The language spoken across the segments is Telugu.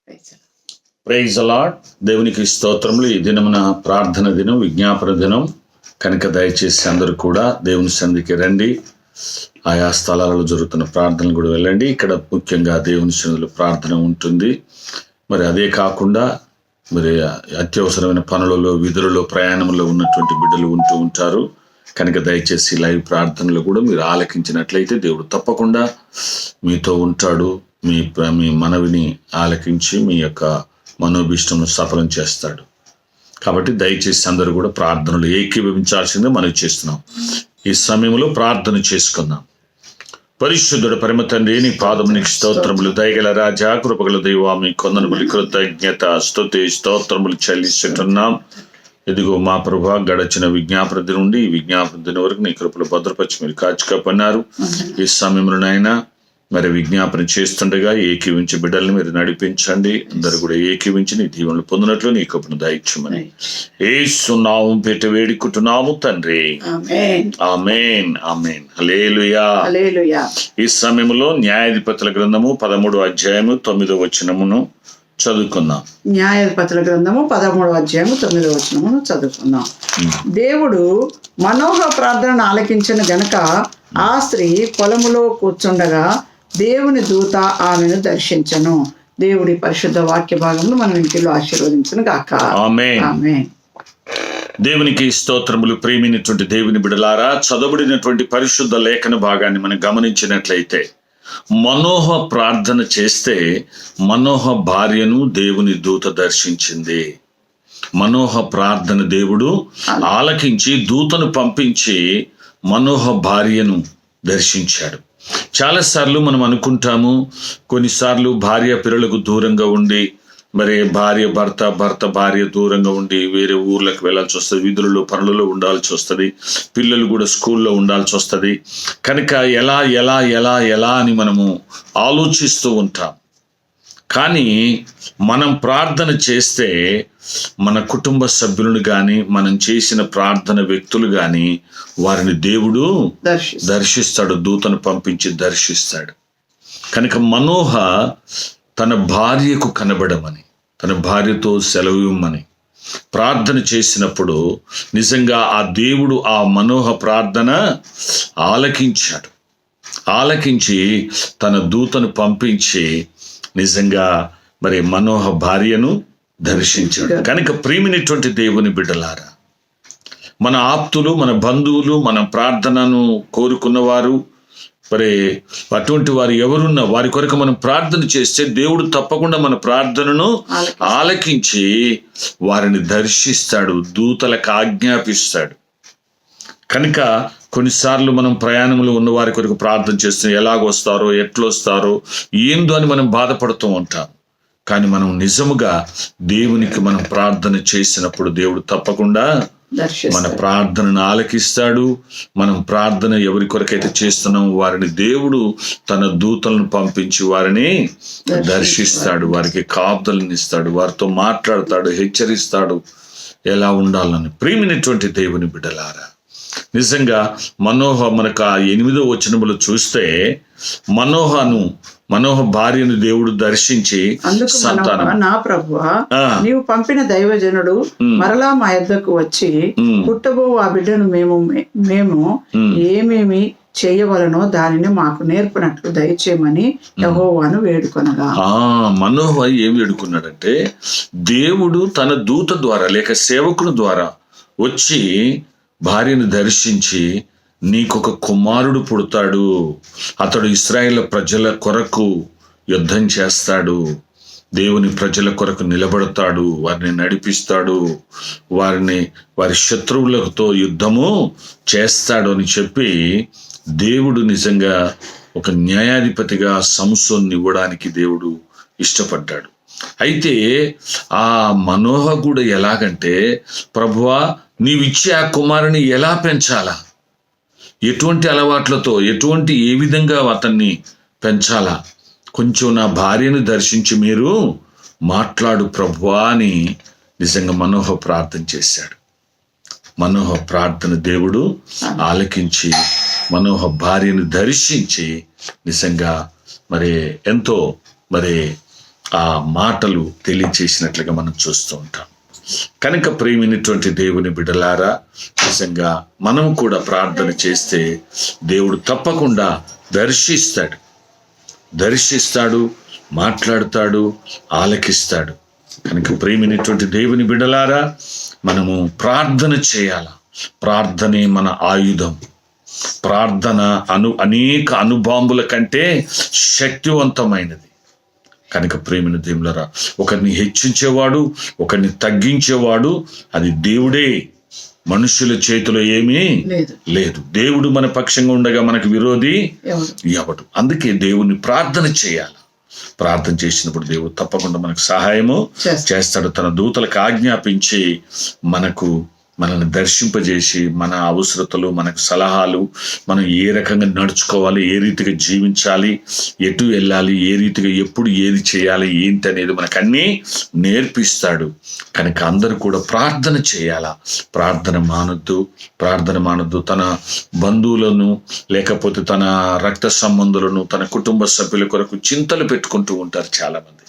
Praise the lord. దేవునికి స్తోత్రములు. ఈ దినమున ప్రార్థన దినం, విజ్ఞాపన దినం కనుక దయచేసి అందరూ కూడా దేవుని సన్నిధికి రండి. ఆయా స్థలాలలో జరుగుతున్న ప్రార్థనలు కూడా వెళ్ళండి. ఇక్కడ ముఖ్యంగా దేవుని సన్నిధిలో ప్రార్థన ఉంటుంది. మరి అదే కాకుండా మరి అత్యవసరమైన పనులలో, విధులలో, ప్రయాణంలో ఉన్నటువంటి బిడ్డలు ఉంటూ ఉంటారు. కనుక దయచేసి లైవ్ ప్రార్థనలు కూడా మీరు ఆలకించినట్లయితే దేవుడు తప్పకుండా మీతో ఉంటాడు. మీ మనవిని ఆలకించి మీ యొక్క మనోభీష్టం సఫలం చేస్తాడు. కాబట్టి దయచేసి అందరూ కూడా ప్రార్థనలు ఏకీభవించాల్సిందే మనవి చేస్తున్నాం. ఈ సమయంలో ప్రార్థన చేసుకుందాం. పరిశుద్ధుడు పరమ తండ్రి, నీ పాదమునికి స్తోత్రములు. దయగల రాజా, కృపగల దైవా, మీ కొందనములు కృతజ్ఞత స్తుతి స్తోత్రములు చెల్లిస్తుంటున్నాం. ఇదిగో మా ప్రభా, గడచిన విజ్ఞాపన దినం నుండి ఈ విజ్ఞాపన దినం వరకు నీ కృపలు భద్రపరిచి మీరు కాచుకపోన్నారు. ఈ సమయంలో నాయన మరి విజ్ఞాపన చేస్తుండగా ఏకీవించి బిడ్డల్ని మీరు నడిపించండి. అందరూ కూడా ఏకీవించి నీ దీవెనలు పొందినట్లు నీ కృపను దయచేయమని యేసు నామమున పెట్టి వేడుకుంటున్నాము తండ్రి. ఆమేన్, ఆమేన్, హల్లెలూయా. ఈ సమయంలో న్యాయాధిపతుల గ్రంథము 13వ అధ్యాయము 9వ వచనమును చదువుకుందాం. న్యాయాధిపతుల గ్రంథము 13వ అధ్యాయము 9వ వచనమును చదువుకుందాం. దేవుడు మనోహ ప్రార్థనను ఆలకించిన గనక ఆ స్త్రీ పొలములో కూర్చుండగా దేవుని దూత ఆమెను దర్శించను. దేవుడి పరిశుద్ధ వాక్య భాగమును మనం ఇంటిలో ఆశీర్వదించును గాక. ఆమేన్. దేవునికి స్తోత్రములు. ప్రేమినటువంటి దేవుని బిడలారా, చదవబడినటువంటి పరిశుద్ధ లేఖన భాగాన్ని మనం గమనించినట్లయితే, మనోహ ప్రార్థన చేస్తే మనోహ భార్యను దేవుని దూత దర్శించింది. మనోహ ప్రార్థన దేవుడు ఆలకించి దూతను పంపించి మనోహ భార్యను దర్శించాడు. చాలాసార్లు మనం అనుకుంటాము, కొన్నిసార్లు భార్య పిల్లలకు దూరంగా ఉండి, మరి భర్త భార్య దూరంగా ఉండి వేరే ఊర్లకు వెళ్ళాల్సి వస్తుంది, విధులలో పనులలో ఉండాల్సి వస్తుంది, పిల్లలు కూడా స్కూల్లో ఉండాల్సి వస్తుంది. కనుక ఎలా ఎలా ఎలా ఎలా అని మనము ఆలోచిస్తూ ఉంటాం. కానీ మనం ప్రార్థన చేస్తే మన కుటుంబ సభ్యులను కానీ, మనం చేసిన ప్రార్థన వ్యక్తులు కానీ వారిని దేవుడు దర్శిస్తాడు, దూతను పంపించి దర్శిస్తాడు. కనుక మనోహ తన భార్యకు కనబడమని, తన భార్యతో సెలవు ఇవ్వమని ప్రార్థన చేసినప్పుడు నిజంగా ఆ దేవుడు ఆ మనోహ ప్రార్థన ఆలకించాడు. ఆలకించి తన దూతను పంపించి నిజంగా మరి మనోహ భార్యను దర్శించాడు. కనుక ప్రియమైనటువంటి దేవుని బిడ్డలారా, మన ఆప్తులు, మన బంధువులు, మన ప్రార్థనను కోరుకున్నవారు, మరి అటువంటి వారు ఎవరున్నా వారి కొరకు మనం ప్రార్థన చేస్తే దేవుడు తప్పకుండా మన ప్రార్థనను ఆలకించి వారిని దర్శిస్తాడు, దూతలకు ఆజ్ఞాపిస్తాడు. కనుక కొన్నిసార్లు మనం ప్రయాణంలో ఉన్న వారి కొరకు ప్రార్థన చేస్తే ఎలాగొస్తారో, ఎట్లొస్తారో, ఏందో అని మనం బాధపడుతూ ఉంటాం. కానీ మనం నిజముగా దేవునికి మనం ప్రార్థన చేసినప్పుడు దేవుడు తప్పకుండా మన ప్రార్థనను ఆలకిస్తాడు. మనం ప్రార్థన ఎవరి కొరకైతే చేస్తున్నామో వారిని దేవుడు తన దూతలను పంపించి వారిని దర్శిస్తాడు, వారికి కాపుదలను ఇస్తాడు, వారితో మాట్లాడతాడు, హెచ్చరిస్తాడు ఎలా ఉండాలని. ప్రియమైనటువంటి దేవుని బిడ్డలారా, నిజంగా మనోహ మనకు ఆ 8వ వచనములో చూస్తే మనోహ భార్యను దేవుడు దర్శించి, నా ప్రభువా, నీవు పంపిన దైవజనుడు మరలా మా యొద్దకు వచ్చి పుట్టబో ఆ బిడ్డను మేము ఏమేమి చేయవలనో దానిని మాకు నేర్పినట్లు దయచేయమని యెహోవాను వేడుకొనగా. మనోహ ఏం వేడుకున్నాడంటే, దేవుడు తన దూత ద్వారా లేక సేవకుని ద్వారా వచ్చి భార్యను దర్శించి, నీకొక కుమారుడు పుడతాడు, అతడు ఇశ్రాయేలు ప్రజల కొరకు యుద్ధం చేస్తాడు, దేవుని ప్రజల కొరకు నిలబడతాడు, వారిని నడిపిస్తాడు, వారి శత్రువులతో యుద్ధము చేస్తాడు అని చెప్పి దేవుడు నిజంగా ఒక న్యాయాధిపతిగా సంసోన్ని ఇవ్వడానికి దేవుడు ఇష్టపడ్డాడు. అయితే ఆ మనోహ కూడా ఎలాగంటే, ప్రభువా, నీవిచ్చే ఆ కుమారుని ఎలా పెంచాలా, ఎటువంటి అలవాట్లతో, ఏ విధంగా అతన్ని పెంచాలా, కొంచెం నా భార్యను దర్శించి మీరు మాట్లాడు ప్రభువా అని నిజంగా మనోహ ప్రార్థన చేశాడు. మనోహ ప్రార్థన దేవుడు ఆలకించి మనోహ భార్యను దర్శించి నిజంగా మరి ఎంతో మరి ఆ మాటలు తెలియచేసినట్లుగా మనం చూస్తూ ఉంటాం. కనుక ప్రేమైనటువంటి దేవుని బిడ్డలారా, నిజంగా మనం కూడా ప్రార్థన చేస్తే దేవుడు తప్పకుండా దర్శిస్తాడు, మాట్లాడుతాడు, ఆలకిస్తాడు. కనుక ప్రేమైనటువంటి దేవుని బిడ్డలారా, మనము ప్రార్థన చేయాల. ప్రార్థనే మన ఆయుధం. ప్రార్థన అనేక అణుబాంబుల కంటే శక్తివంతమైనది. కనుక ప్రేమైన దేవులారా, ఒకరిని హెచ్చించేవాడు, ఒకరిని తగ్గించేవాడు అది దేవుడే. మనుషుల చేతిలో ఏమీ లేదు. దేవుడు మన పక్షంగా ఉండగా మనకు విరోధి ఎవడు? అందుకే దేవుని ప్రార్థన చేయాలి. ప్రార్థన చేసినప్పుడు దేవుడు తప్పకుండా మనకు సహాయము చేస్తాడు. తన దూతలకు ఆజ్ఞాపించి మనల్ని దర్శింపజేసి మన అవసరతలు, మనకు సలహాలు, మనం ఏ రకంగా నడుచుకోవాలి, ఏ రీతిగా జీవించాలి, ఎటు వెళ్ళాలి, ఏ రీతిగా ఎప్పుడు ఏది చేయాలి, ఏంటి అనేది మనకు అన్నీ నేర్పిస్తాడు. కనుక అందరూ కూడా ప్రార్థన చేయాలా. ప్రార్థన మానొద్దు. తన బంధువులను, లేకపోతే తన రక్త సంబంధులను, తన కుటుంబ సభ్యుల కొరకు చింతలు పెట్టుకుంటూ ఉంటారు చాలామంది.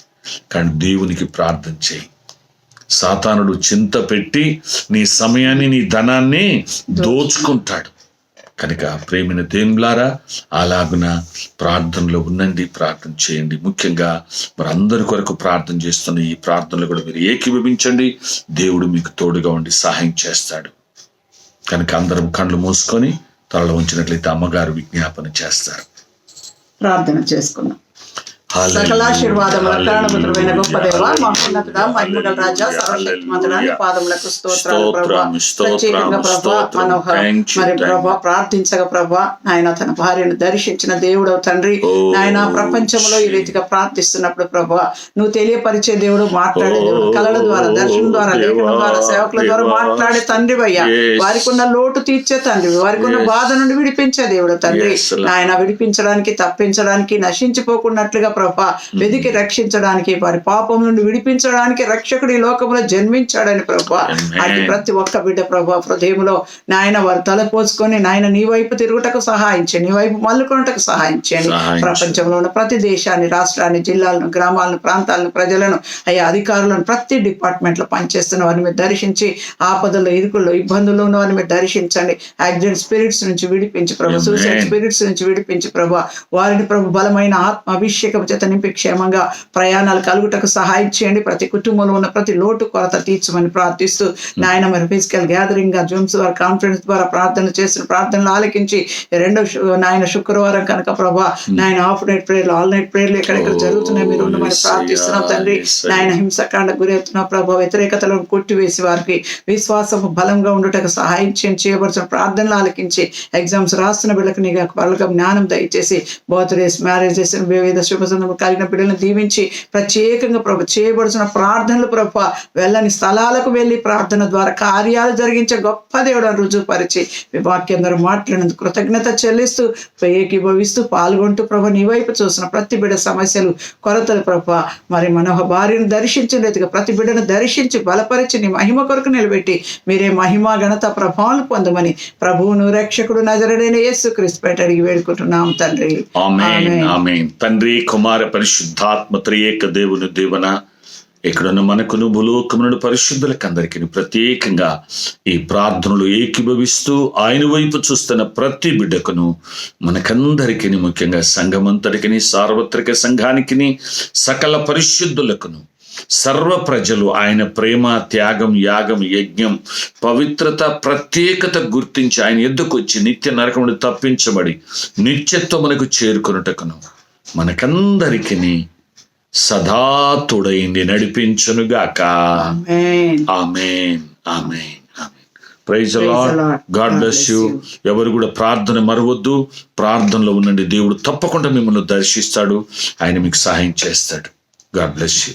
కానీ దేవునికి ప్రార్థన చేయి. సాతానుడు చింత పెట్టి నీ సమయాన్ని, నీ ధనాన్ని దోచుకుంటాడు. కనుక ప్రేమైన దేవులారా, అలాగున ప్రార్థనలో ఉండండి, ప్రార్థన చేయండి. ముఖ్యంగా మరి అందరి కొరకు ప్రార్థన చేస్తున్న ఈ ప్రార్థనలు కూడా మీరు ఏకీభవించండి. దేవుడు మీకు తోడుగా ఉండి సహాయం చేస్తాడు. కనుక అందరం కళ్ళు మూసుకొని తలలో ఉంచినట్లయితే అమ్మగారు విజ్ఞాపన చేస్తారు. ప్రార్థన చేసుకున్నాం. సకలాశీర్వాదముల ప్రాణపుత్రుడైన గొప్ప దేవ, మహోన్నతుడా, మహిమగల రాజా, సర్వశక్తిమంతుడా, నీ పాదములకు స్తోత్రాలు ప్రభా. ప్రత్యేకంగా ప్రభా మనోహర్ మరి ప్రభా ప్రార్థించగా ప్రభా నాయన తన భార్యను దర్శించిన దేవుడవు తండ్రి. నాయన ప్రపంచంలో ఈ రీతిగా ప్రార్థిస్తున్నప్పుడు ప్రభా నువ్వు తెలియపరిచే దేవుడు, మాట్లాడే దేవుడు, కళల ద్వారా, దర్శనం ద్వారా, లేఖనం ద్వారా, సేవకుల ద్వారా మాట్లాడే తండ్రి అయ్యా. వారికి ఉన్న లోటు తీర్చే తండ్రి, వారికి ఉన్న బాధ నుండి విడిపించే దేవుడు తండ్రి. నాయన విడిపించడానికి, తప్పించడానికి, నశించిపోకున్నట్లుగా ప్రభా వెదికి రక్షించడానికి, వారి పాపం నుండి విడిపించడానికి రక్షకుడు ఈ లోకంలో జన్మించాడని ప్రభా. అది ప్రతి ఒక్క బిడ్డ ప్రభా హృదయంలో నాయన వారు తలపోసుకొని నాయన నీ వైపు తిరుగుటకు సహాయం చేయండి, నీ వైపు మల్లుకొనుటకు సహాయం చేయండి. ప్రపంచంలో ఉన్న ప్రతి దేశాన్ని, రాష్ట్రాన్ని, జిల్లాలను, గ్రామాలను, ప్రాంతాలను, ప్రజలను, అయ్యా అధికారులను, ప్రతి డిపార్ట్మెంట్ లో పనిచేస్తున్న వారిని మీరు దర్శించి, ఆపదల్లో, ఇరుకుల్లో, ఇబ్బందుల్లో ఉన్న వారిని మీరు దర్శించండి. యాక్సిడెంట్ స్పిరిట్స్ నుంచి విడిపించి ప్రభా, సూసైడ్ స్పిరిట్స్ నుంచి విడిపించి ప్రభా, వారిని ప్రభు బలమైన ఆత్మ అభిషేకం చేత నింపి క్షేమంగా ప్రయాణాలు కలుగుటకు సహాయం చేయండి. ప్రతి కుటుంబంలో ఉన్న ప్రతి లోటు కొరత తీర్చమని ప్రార్థిస్తూ నాయన మరి ఫిజికల్ గ్యాదరింగ్ గా జూమ్స్ ద్వారా, కాన్ఫరెన్స్ ద్వారా ప్రార్థన చేసిన ప్రార్థనలు ఆలకించి నాయన శుక్రవారం కనుక ప్రభా నాయన హాఫ్ నైట్ ప్రేయర్లు, ఆల్ నైట్ ప్రేయర్లు ఎక్కడెక్కడ జరుగుతున్నాయి మీరు ఉండమని ప్రార్థిస్తున్నాం తండ్రి. నాయన హింసకాండ గురవుతున్న ప్రభా వ్యతిరేకతలను కొట్టివేసి వారికి విశ్వాసం బలంగా ఉండటకు సహాయం చేయబడుతున్న ప్రార్థనలు ఆలకించి ఎగ్జామ్స్ రాస్తున్న బిడ్డలకు నీ వాళ్ళకు జ్ఞానం దయచేసి, బర్త్డేస్, మ్యారేజెస్, వివిధ శుభ కలిగిన బిడ్డలను దీవించి ప్రత్యేకంగా ప్రభు చేయబడుతున్న ప్రార్థనలు ప్రభు వెళ్ళని స్థలాలకు వెళ్ళి ప్రార్థన ద్వారా కార్యాలు జరిగించే గొప్ప దేవుడు రుజువుపరిచి వాక్యం ద్వారా మాట్లాడినందుకు కృతజ్ఞత చెల్లిస్తూ ఏకీభవిస్తూ పాల్గొంటూ ప్రభు నీ వైపు చూసిన ప్రతి బిడ్డ సమస్యలు, కొరతలు ప్రభు మరి మనోహ భార్యను దర్శించిన రీతిగా ప్రతి బిడ్డను దర్శించి బలపరిచి నీ మహిమ కొరకు నిలబెట్టి మీరే మహిమ ఘనత ప్రభావం పొందమని ప్రభువును రక్షకుడు నజరుడైన యేసుక్రీస్తు పేరిట అడిగి వేడుకుంటున్నాం తండ్రి. ఆమేన్. తండ్రి, కుమార, పరిశుద్ధాత్మ త్రియేక దేవుని దీవెన ఇక్కడున్న మనకును భూలోకమును పరిశుద్ధులకు అందరికీ ప్రత్యేకంగా ఈ ప్రార్థనలు ఏకీభవిస్తూ ఆయన వైపు చూస్తున్న ప్రతి బిడ్డకును, మనకందరికీ, ముఖ్యంగా సంఘమంతటికి, సార్వత్రిక సంఘానికి, సకల పరిశుద్ధులకును, సర్వ ప్రజలు ఆయన ప్రేమ, త్యాగం, యాగం, యజ్ఞం, పవిత్రత, ప్రత్యేకత గుర్తించి ఆయన ఎద్దుకు వచ్చి నిత్య నరకమును తప్పించబడి నిత్యత్వమునకు చేరుకొనుటకును మనకందరికీ సదా తోడైండి నడిపించునుగాక. Amen. Praise the Lord. God bless you. ఎవరు కూడా ప్రార్థన మరవద్దు, ప్రార్థనలో ఉండండి. దేవుడు తప్పకుండా మిమ్మల్ని దర్శిస్తాడు, ఆయన మీకు సహాయం చేస్తాడు. God bless you.